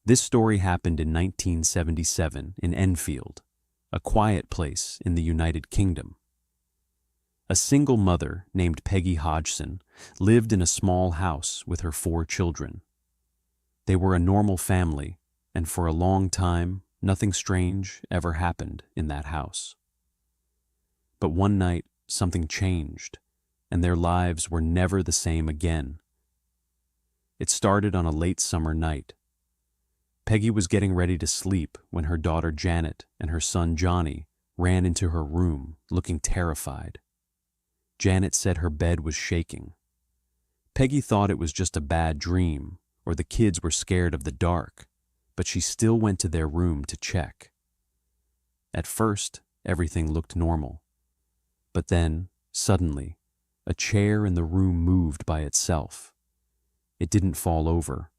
This story happened in 1977 in Enfield, a quiet place in the United Kingdom. A single mother named Peggy Hodgson lived in a small house with her 4 children. They were a normal family, and for a long time, nothing strange ever happened in that house. But one night, something changed, and their lives were never the same again. It started on a late summer night. Peggy was getting ready to sleep when her daughter Janet and her son Johnny ran into her room, looking terrified. Janet said her bed was shaking. Peggy thought it was just a bad dream, or the kids were scared of the dark, but she still went to their room to check. At first, everything looked normal. But then, suddenly, a chair in the room moved by itself. It didn't fall over.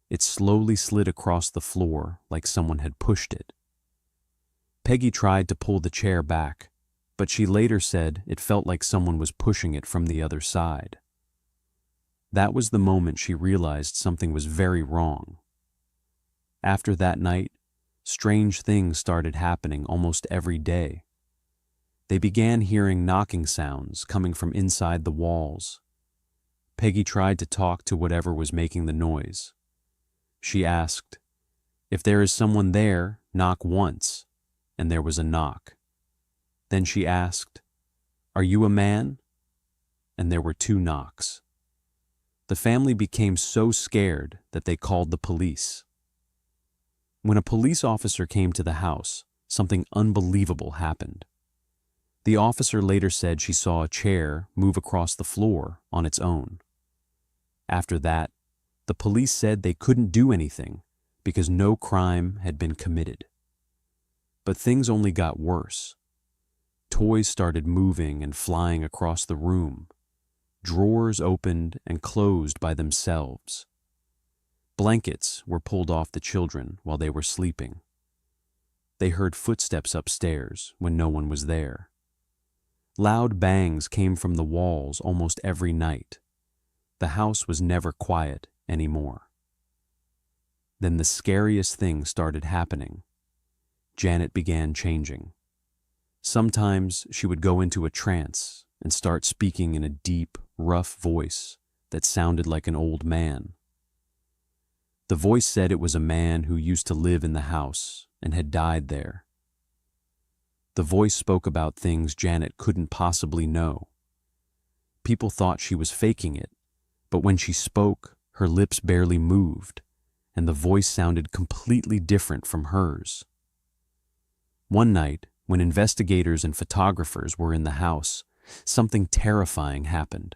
It slowly slid across the floor like someone had pushed it. Peggy tried to pull the chair back, but she later said it felt like someone was pushing it from the other side. That was the moment she realized something was very wrong. After that night, strange things started happening almost every day. They began hearing knocking sounds coming from inside the walls. Peggy tried to talk to whatever was making the noise. She asked, "If there is someone there, knock once," and there was a knock. Then she asked, "Are you a man?" And there were 2 knocks. The family became so scared that they called the police. When a police officer came to the house, something unbelievable happened. The officer later said she saw a chair move across the floor on its own. After that, the police said they couldn't do anything because no crime had been committed. But things only got worse. Toys started moving and flying across the room. Drawers opened and closed by themselves. Blankets were pulled off the children while they were sleeping. They heard footsteps upstairs when no one was there. Loud bangs came from the walls almost every night. The house was never quiet anymore. Then the scariest thing started happening. Janet began changing. Sometimes she would go into a trance and start speaking in a deep, rough voice that sounded like an old man. The voice said it was a man who used to live in the house and had died there. The voice spoke about things Janet couldn't possibly know. People thought she was faking it, but when she spoke, her lips barely moved, and the voice sounded completely different from hers. One night, when investigators and photographers were in the house, something terrifying happened.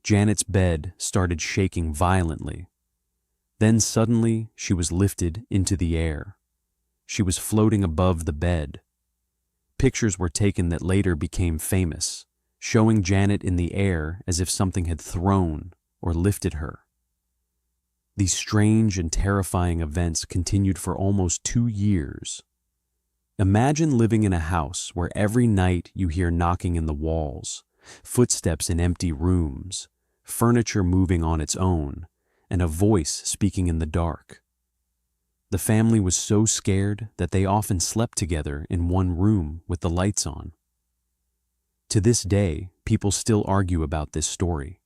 Janet's bed started shaking violently. Then suddenly, she was lifted into the air. She was floating above the bed. Pictures were taken that later became famous, showing Janet in the air as if something had thrown or lifted her. These strange and terrifying events continued for almost 2 years. Imagine living in a house where every night you hear knocking in the walls, footsteps in empty rooms, furniture moving on its own, and a voice speaking in the dark. The family was so scared that they often slept together in one room with the lights on. To this day, people still argue about this story.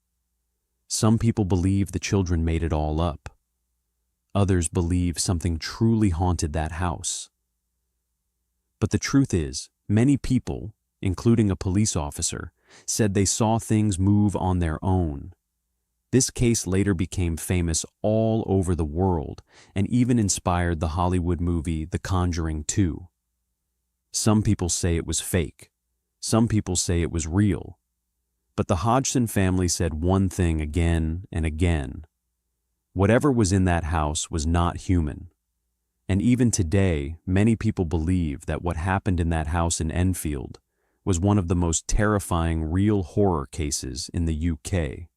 Some people believe the children made it all up. Others believe something truly haunted that house. But the truth is, many people, including a police officer, said they saw things move on their own. This case later became famous all over the world and even inspired the Hollywood movie The Conjuring 2. Some people say it was fake. Some people say it was real. But the Hodgson family said one thing again and again. Whatever was in that house was not human. And even today, many people believe that what happened in that house in Enfield was one of the most terrifying real horror cases in the UK.